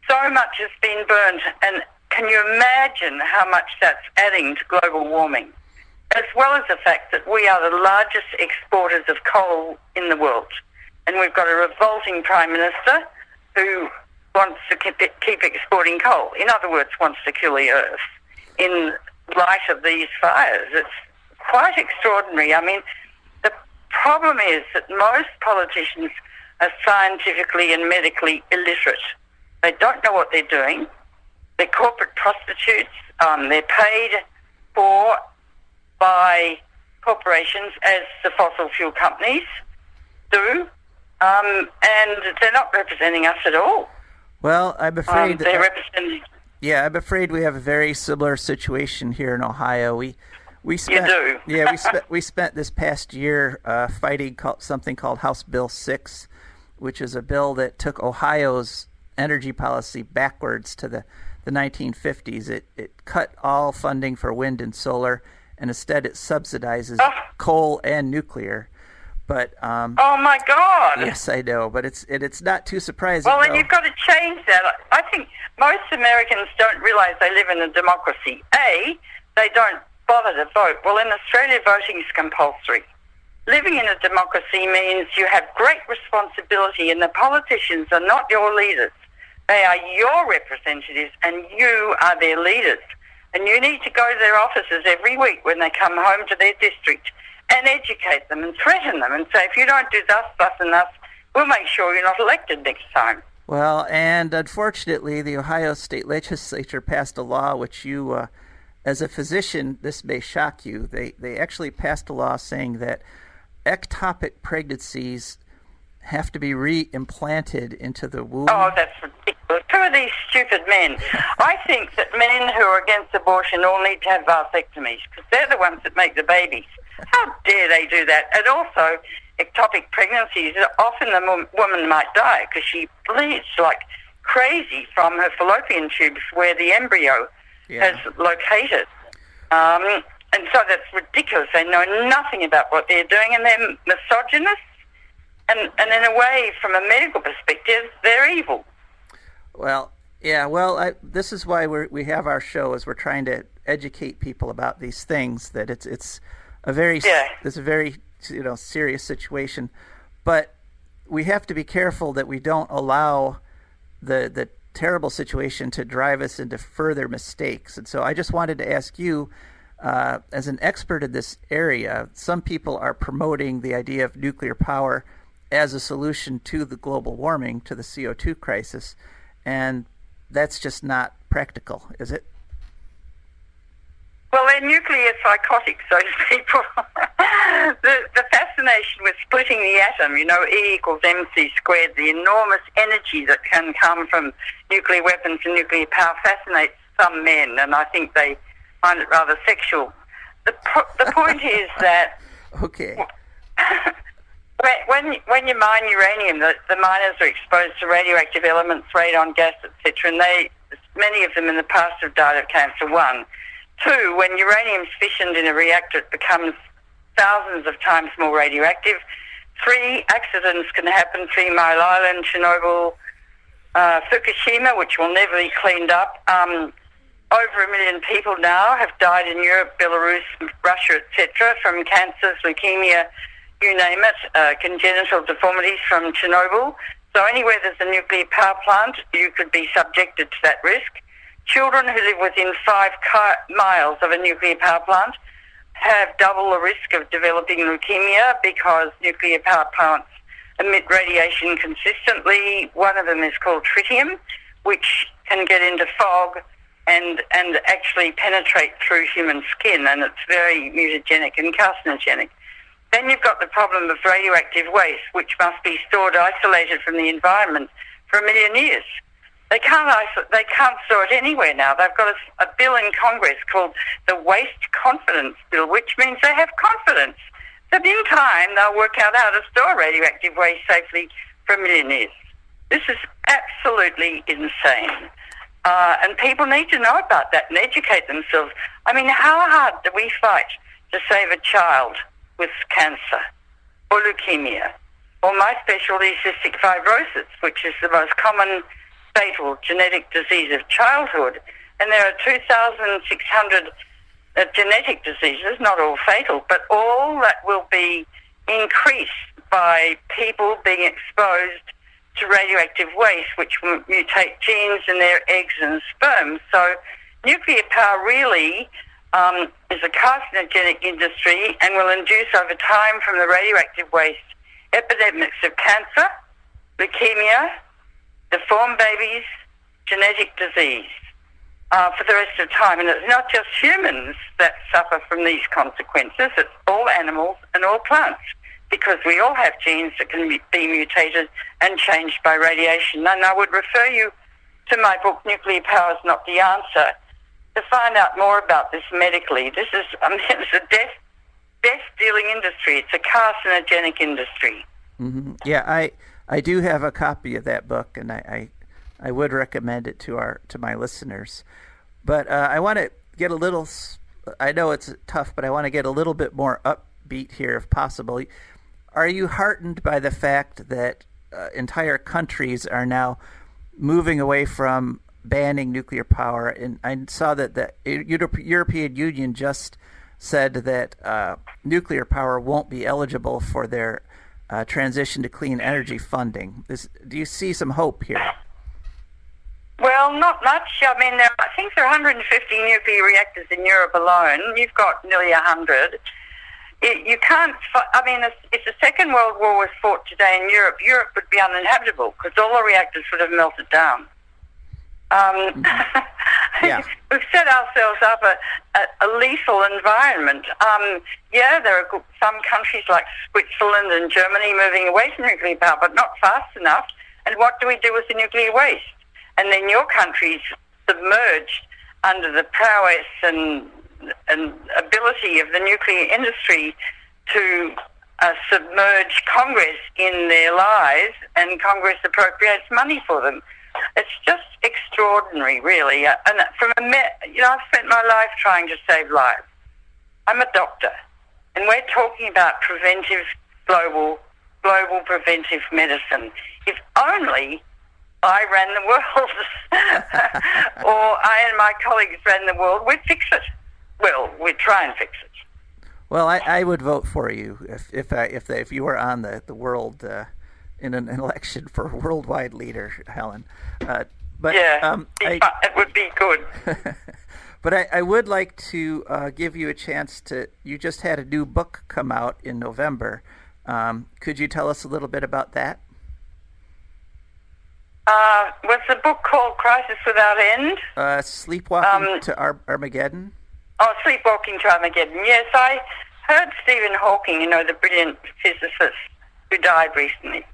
Speaker 5: So much has been burnt, and can you imagine how much that's adding to global warming? As well as the fact that we are the largest exporters of coal in the world. And we've got a revolting Prime Minister who wants to keep exporting coal. In other words, wants to kill the earth in light of these fires. It's quite extraordinary. I mean, the problem is that most politicians are scientifically and medically illiterate. They don't know what they're doing. They're corporate prostitutes. They're paid for by corporations, as the fossil fuel companies do, and they're not representing us at all.
Speaker 2: Well, I'm afraid
Speaker 5: they're representing.
Speaker 2: Yeah, I'm afraid we have a very similar situation here in Ohio. We spent,
Speaker 5: you do.
Speaker 2: Yeah, we spent this past year fighting something called House Bill 6, which is a bill that took Ohio's energy policy backwards to the 1950s. It cut all funding for wind and solar, and instead it subsidizes coal and nuclear. But
Speaker 5: oh my God!
Speaker 2: Yes, I know, but it's not too surprising.
Speaker 5: Well, then you've got to change that. I think most Americans don't realise they live in a democracy. They don't bother to vote. Well, in Australia, voting is compulsory. Living in a democracy means you have great responsibility, and the politicians are not your leaders. They are your representatives, and you are their leaders. And you need to go to their offices every week when they come home to their district and educate them and threaten them and say, if you don't do thus, thus, and thus, we'll make sure you're not elected next time.
Speaker 2: Well, and unfortunately, the Ohio State Legislature passed a law which you, as a physician, this may shock you. They actually passed a law saying that ectopic pregnancies have to be re-implanted into the womb.
Speaker 5: Oh, that's ridiculous. Who are these stupid men? I think that men who are against abortion all need to have vasectomies because they're the ones that make the babies. How dare they do that? And also, ectopic pregnancies, often the woman might die because she bleeds like crazy from her fallopian tubes where the embryo has located. And so that's ridiculous. They know nothing about what they're doing, and they're misogynists. And in a way, from a medical perspective, they're evil.
Speaker 2: Well, yeah. Well, this is why we have our show, is we're trying to educate people about these things. That it's a very serious situation, but we have to be careful that we don't allow the terrible situation to drive us into further mistakes. And so I just wanted to ask you, as an expert in this area, some people are promoting the idea of nuclear power as a solution to the global warming, to the CO2 crisis, and that's just not practical, is it?
Speaker 5: Well, they're nuclear psychotics, those people. the fascination with splitting the atom, E equals mc squared, the enormous energy that can come from nuclear weapons and nuclear power fascinates some men, and I think they find it rather sexual. The point is that...
Speaker 2: Okay.
Speaker 5: When you mine uranium, the miners are exposed to radioactive elements, radon gas, etc., and many of them in the past have died of cancer. 1. 2, when uranium's fissioned in a reactor, it becomes thousands of times more radioactive. 3, accidents can happen. 3 Mile Island, Chernobyl, Fukushima, which will never be cleaned up. Over 1 million people now have died in Europe, Belarus, Russia, etc., from cancers, leukemia, you name it, congenital deformities from Chernobyl. So anywhere there's a nuclear power plant, you could be subjected to that risk. Children who live within 5 miles of a nuclear power plant have double the risk of developing leukemia because nuclear power plants emit radiation consistently. One of them is called tritium, which can get into fog and actually penetrate through human skin, and it's very mutagenic and carcinogenic. Then you've got the problem of radioactive waste, which must be stored isolated from the environment for 1 million years. They can't store it anywhere now. They've got a bill in Congress called the Waste Confidence Bill, which means they have confidence that in time they'll work out how to store radioactive waste safely for 1 million years. This is absolutely insane. And people need to know about that and educate themselves. I mean, how hard do we fight to save a child with cancer or leukemia? Or my specialty is cystic fibrosis, which is the most common fatal genetic disease of childhood. And there are 2,600 genetic diseases, not all fatal, but all that will be increased by people being exposed to radioactive waste, which will mutate genes in their eggs and sperm. So nuclear power really is a carcinogenic industry and will induce over time from the radioactive waste epidemics of cancer, leukemia, deformed babies, genetic disease for the rest of time. And it's not just humans that suffer from these consequences, it's all animals and all plants, because we all have genes that can be mutated and changed by radiation. And I would refer you to my book, Nuclear Power is Not the Answer, to find out more about this medically. This is, it's a death-dealing industry. It's a carcinogenic industry.
Speaker 2: Mm-hmm. Yeah, I do have a copy of that book, and I would recommend it to my listeners. But I want to get a little, I know it's tough, but I want to get a little bit more upbeat here if possible. Are you heartened by the fact that entire countries are now moving away from banning nuclear power? And I saw that the European Union just said that nuclear power won't be eligible for their transition to clean energy funding. Do you see some hope here?
Speaker 5: Well, not much. I mean, I think there are 150 nuclear reactors in Europe alone. You've got nearly 100. You can't. I mean, if the Second World War was fought today in Europe, Europe would be uninhabitable because all the reactors would have melted down.
Speaker 2: Yeah.
Speaker 5: We've set ourselves up a lethal environment. There are some countries like Switzerland and Germany moving away from nuclear power, but not fast enough. And what do we do with the nuclear waste? And then your country's submerged under the prowess and ability of the nuclear industry to submerge Congress in their lies, and Congress appropriates money for them. It's just extraordinary, really. And I've spent my life trying to save lives. I'm a doctor, and we're talking about global preventive medicine. If only I ran the world, or I and my colleagues ran the world, we'd fix it. Well, we'd try and fix it.
Speaker 2: Well, I would vote for you if you were on the world in an election for a worldwide leader, Helen. But
Speaker 5: it would be good.
Speaker 2: But I would like to give you a chance to. You just had a new book come out in November. Could you tell us a little bit about that?
Speaker 5: Was the book called Crisis Without End?
Speaker 2: Sleepwalking to Armageddon.
Speaker 5: Oh, Sleepwalking to Armageddon. Yes, I heard Stephen Hawking, the brilliant physicist who died recently,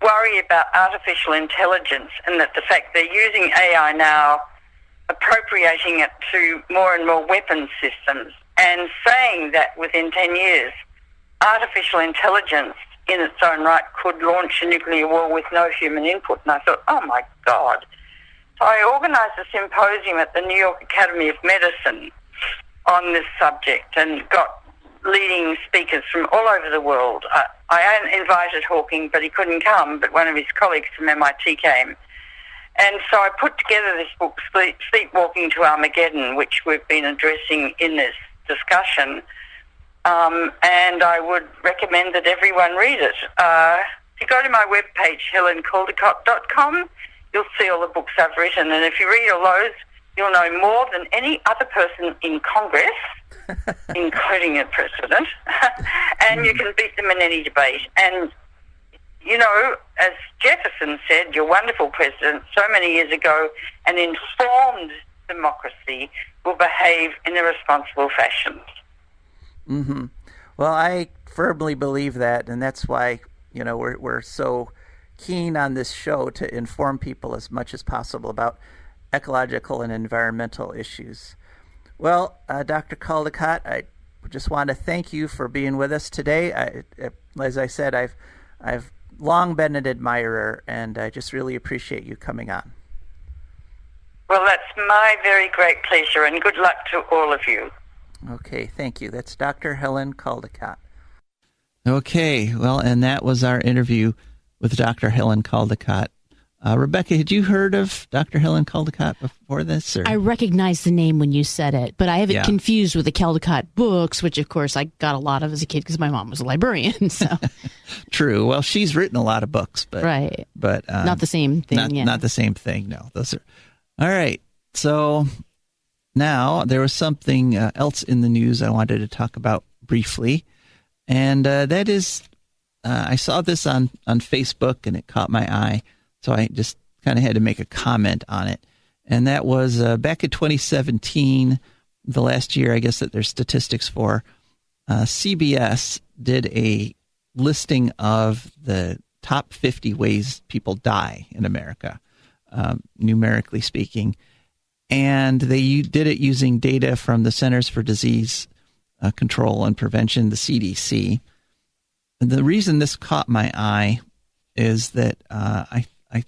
Speaker 5: worry about artificial intelligence and that the fact they're using AI now, appropriating it to more and more weapons systems, and saying that within 10 years, artificial intelligence in its own right could launch a nuclear war with no human input. And I thought, oh my God. So I organised a symposium at the New York Academy of Medicine on this subject and got leading speakers from all over the world. I invited Hawking, but he couldn't come, but one of his colleagues from MIT came. And so I put together this book, Sleepwalking to Armageddon, which we've been addressing in this discussion. And I would recommend that everyone read it. If you go to my webpage, helencaldicott.com, you'll see all the books I've written. And if you read all those, you'll know more than any other person in Congress, including the president, and you can beat them in any debate. And, as Jefferson said, your wonderful president, so many years ago, an informed democracy will behave in a responsible fashion.
Speaker 2: Mm-hmm. Well, I firmly believe that, and that's why, we're so keen on this show to inform people as much as possible about ecological and environmental issues. Well, Dr. Caldicott, I just want to thank you for being with us today. As I said, I've long been an admirer, and I just really appreciate you coming on.
Speaker 5: Well, that's my very great pleasure, and good luck to all of you.
Speaker 2: Okay, thank you. That's Dr. Helen Caldicott. Okay, well, and that was our interview with Dr. Helen Caldicott. Rebecca, had you heard of Dr. Helen Caldicott before this? Or?
Speaker 3: I recognized the name when you said it, but I have it confused with the Caldicott books, which, of course, I got a lot of as a kid because my mom was a librarian. So
Speaker 2: True. Well, she's written a lot of books, but
Speaker 3: right,
Speaker 2: but
Speaker 3: not the same thing.
Speaker 2: Not the same thing. No, those are all right. So now there was something else in the news I wanted to talk about briefly, and that is I saw this on Facebook and it caught my eye. So I just kind of had to make a comment on it. And that was back in 2017, the last year, I guess, that there's statistics for, CBS did a listing of the top 50 ways people die in America, numerically speaking. And they did it using data from the Centers for Disease Control and Prevention, the CDC. And the reason this caught my eye is that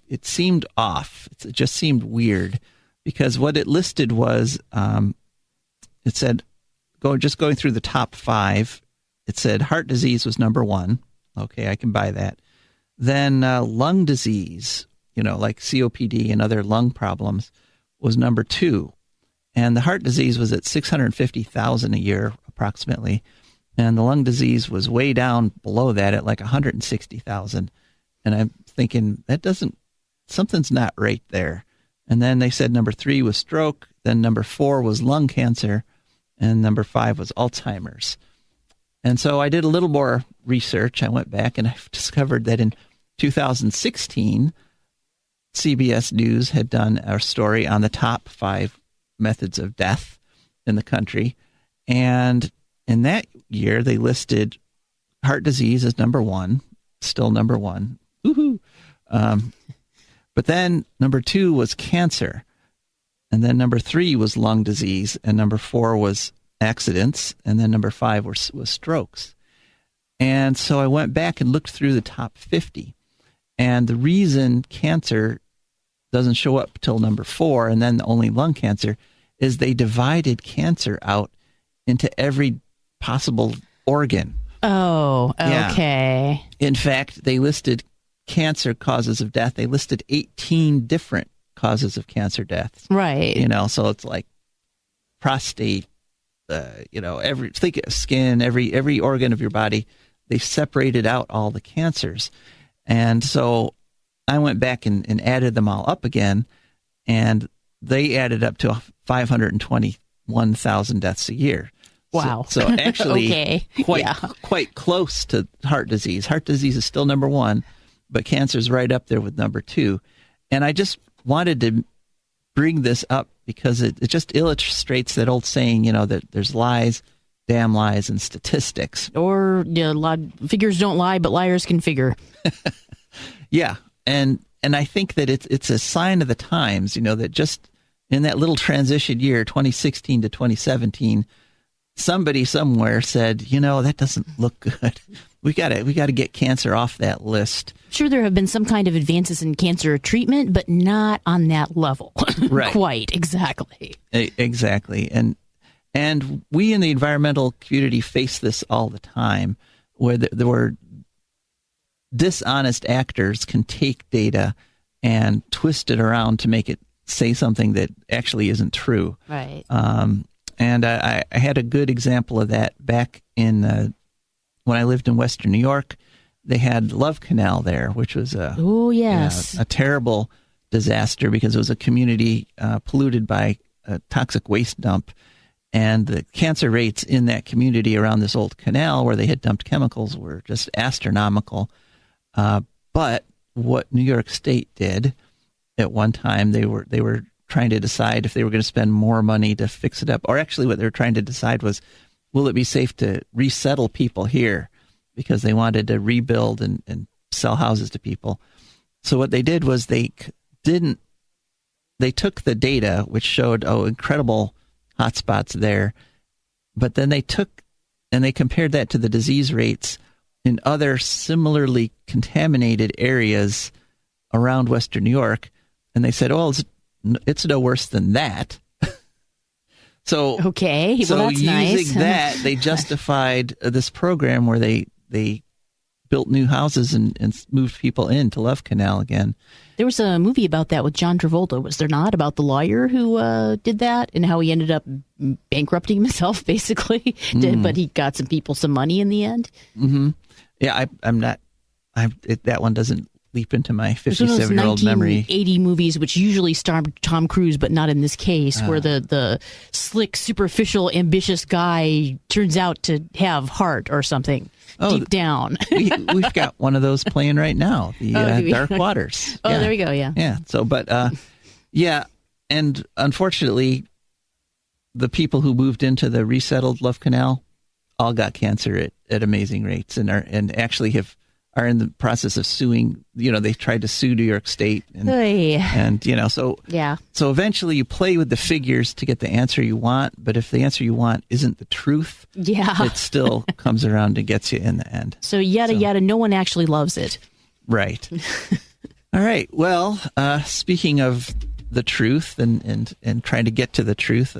Speaker 2: it seemed off. It just seemed weird because what it listed was, it said, going through the top 5, it said heart disease was number 1. Okay, I can buy that. Then lung disease, like COPD and other lung problems, was number 2. And the heart disease was at 650,000 a year, approximately. And the lung disease was way down below that at like 160,000. And I'm thinking something's not right there. And then they said number 3 was stroke. Then number 4 was lung cancer. And number 5 was Alzheimer's. And so I did a little more research. I went back and I discovered that in 2016, CBS News had done a story on the top 5 methods of death in the country. And in that year, they listed heart disease as number 1, still number 1. Woohoo! But then number 2 was cancer. And then number 3 was lung disease. And number 4 was accidents. And then number 5 was strokes. And so I went back and looked through the top 50. And the reason cancer doesn't show up till number 4 and then only lung cancer is they divided cancer out into every possible organ.
Speaker 3: Oh, okay.
Speaker 2: Yeah. In fact, they listed cancer causes of death. They listed 18 different causes of cancer deaths.
Speaker 3: Right.
Speaker 2: So it's like prostate, think of skin, every organ of your body. They separated out all the cancers. And so I went back and added them all up again, and they added up to 521,000 deaths a year.
Speaker 3: Wow.
Speaker 2: So actually
Speaker 3: okay.
Speaker 2: quite close to heart disease. Heart disease is still number 1, but cancer is right up there with number 2. And I just wanted to bring this up because it just illustrates that old saying, that there's lies, damn lies, and statistics.
Speaker 3: Or figures don't lie, but liars can figure.
Speaker 2: Yeah. And I think that it's a sign of the times, that just in that little transition year, 2016 to 2017, somebody somewhere said, that doesn't look good. We gotta get cancer off that list.
Speaker 3: Sure, there have been some kind of advances in cancer treatment, but not on that level.
Speaker 2: Right.
Speaker 3: Quite, exactly.
Speaker 2: Exactly. And we in the environmental community face this all the time, where where dishonest actors can take data and twist it around to make it say something that actually isn't true.
Speaker 3: Right.
Speaker 2: And I had a good example of that back in when I lived in Western New York. They had Love Canal there, which was a terrible disaster because it was a community polluted by a toxic waste dump. And the cancer rates in that community around this old canal where they had dumped chemicals were just astronomical. But what New York State did at one time, they were trying to decide if they were going to spend more money to fix it up. Or actually what they were trying to decide was, will it be safe to resettle people here? Because they wanted to rebuild and sell houses to people. So what they did was they took the data, which showed, incredible hotspots there, but then they took and they compared that to the disease rates in other similarly contaminated areas around Western New York. And they said, it's no worse than that. So
Speaker 3: okay, well,
Speaker 2: so
Speaker 3: that's
Speaker 2: using
Speaker 3: nice.
Speaker 2: that, they justified this program where they built new houses and moved people into Love Canal again.
Speaker 3: There was a movie about that with John Travolta, was there not? About the lawyer who did that and how he ended up bankrupting himself, basically. But he got some people some money in the end. Mm-hmm.
Speaker 2: Yeah, that one doesn't leap into my 57-year-old memory.
Speaker 3: 1980 movies, which usually starred Tom Cruise, but not in this case, where the slick, superficial, ambitious guy turns out to have heart or something deep down.
Speaker 2: We've got one of those playing right now, the Dark Waters.
Speaker 3: Oh, there we go, yeah.
Speaker 2: Yeah, so, but, and unfortunately, the people who moved into the resettled Love Canal all got cancer at amazing rates and actually are in the process of suing. They tried to sue New York State and so yeah. So eventually you play with the figures to get the answer you want, but if the answer you want isn't the truth, it still comes around and gets you in the end.
Speaker 3: So yada, no one actually loves it.
Speaker 2: Right. All right. Well, speaking of the truth and trying to get to the truth,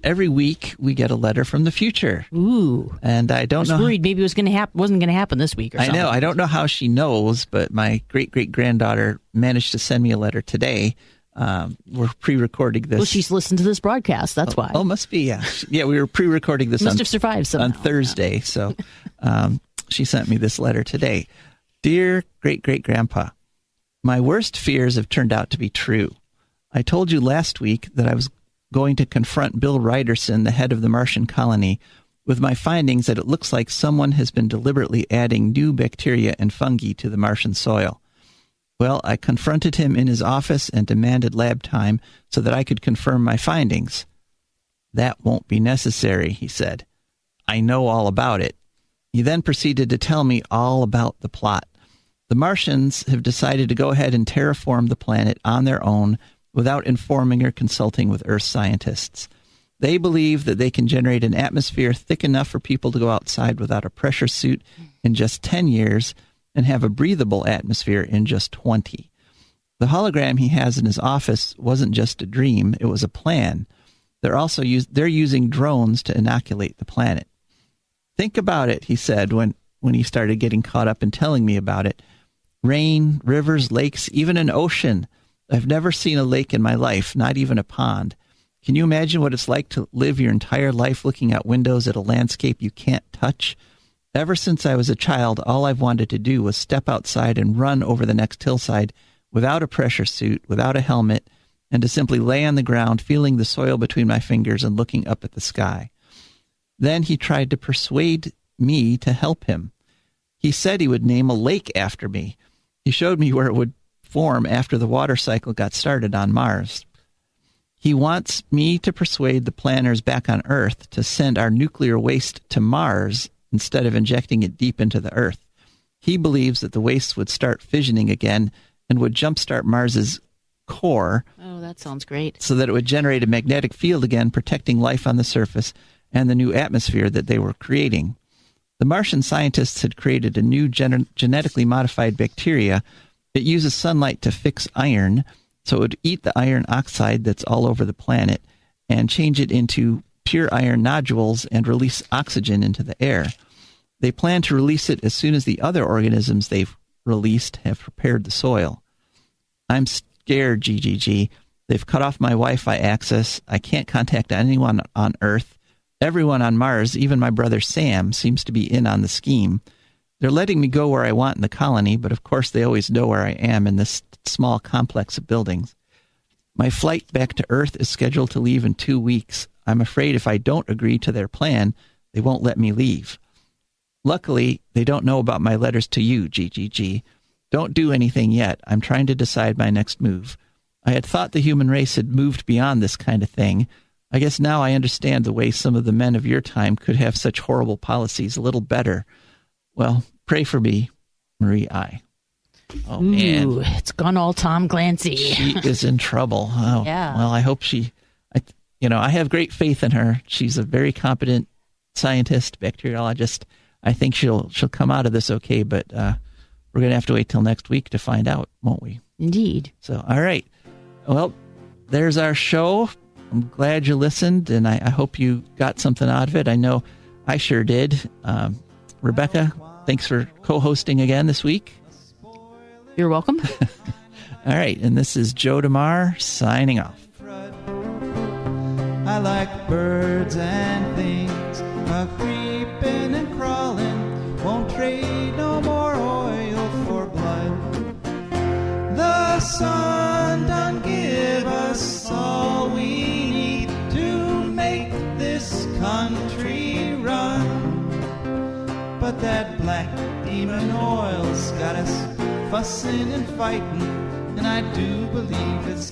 Speaker 2: every week we get a letter from the future.
Speaker 3: Ooh.
Speaker 2: And I was
Speaker 3: worried maybe it wasn't going to happen this week or something.
Speaker 2: I know. I don't know how she knows, but my great-great-granddaughter managed to send me a letter today. We're pre-recording this.
Speaker 3: Well, she's listened to this broadcast. That's why.
Speaker 2: Oh, must be, yeah. Yeah, we were pre-recording this
Speaker 3: must have survived somehow,
Speaker 2: on Thursday. So she sent me this letter today. Dear great-great-grandpa, my worst fears have turned out to be true. I told you last week that I was going to confront Bill Ryderson, the head of the Martian colony, with my findings that it looks like someone has been deliberately adding new bacteria and fungi to the Martian soil. Well, I confronted him in his office and demanded lab time so that I could confirm my findings. That won't be necessary, he said. I know all about it. He then proceeded to tell me all about the plot. The Martians have decided to go ahead and terraform the planet on their own without informing or consulting with Earth scientists. They believe that they can generate an atmosphere thick enough for people to go outside without a pressure suit in just 10 years and have a breathable atmosphere in just 20. The hologram he has in his office wasn't just a dream, it was a plan. They're using drones to inoculate the planet. Think about it, he said when he started getting caught up in telling me about it. Rain, rivers, lakes, even an ocean. I've never seen a lake in my life, not even a pond. Can you imagine what it's like to live your entire life looking out windows at a landscape you can't touch? Ever since I was a child, all I've wanted to do was step outside and run over the next hillside without a pressure suit, without a helmet, and to simply lay on the ground, feeling the soil between my fingers and looking up at the sky. Then he tried to persuade me to help him. He said he would name a lake after me. He showed me where it would form after the water cycle got started on Mars. He wants me to persuade the planners back on Earth to send our nuclear waste to Mars instead of injecting it deep into the Earth. He believes that the waste would start fissioning again and would jumpstart Mars's core.
Speaker 3: Oh, that sounds great. So
Speaker 2: that it would generate a magnetic field again, protecting life on the surface and the new atmosphere that they were creating. The Martian scientists had created a new genetically modified bacteria. It uses sunlight to fix iron, so it would eat the iron oxide that's all over the planet and change it into pure iron nodules and release oxygen into the air. They plan to release it as soon as the other organisms they've released have prepared the soil. I'm scared, GGG. They've cut off my Wi-Fi access. I can't contact anyone on Earth. Everyone on Mars, even my brother Sam, seems to be in on the scheme. They're letting me go where I want in the colony, but of course they always know where I am in this small complex of buildings. My flight back to Earth is scheduled to leave in 2 weeks. I'm afraid if I don't agree to their plan, they won't let me leave. Luckily, they don't know about my letters to you, GGG. Don't do anything yet. I'm trying to decide my next move. I had thought the human race had moved beyond this kind of thing. I guess now I understand the way some of the men of your time could have such horrible policies a little better. Well, pray for me, Marie I. Oh, man.
Speaker 3: Ooh, it's gone all Tom Clancy.
Speaker 2: She is in trouble. Oh,
Speaker 3: yeah.
Speaker 2: Well, I hope I have great faith in her. She's a very competent scientist, bacteriologist. I think she'll come out of this okay, but we're going to have to wait till next week to find out, won't we?
Speaker 3: Indeed.
Speaker 2: So, all right. Well, there's our show. I'm glad you listened, and I hope you got something out of it. I know I sure did. Rebecca, thanks for co-hosting again this week.
Speaker 3: You're welcome.
Speaker 2: All right, and this is Joe DeMare signing off.
Speaker 1: I like birds and things, creeping and crawling, won't trade no more oil for blood. The sun done give us all we need to make this country run. But that black demon oil's got us fussing and fighting, and I do believe it's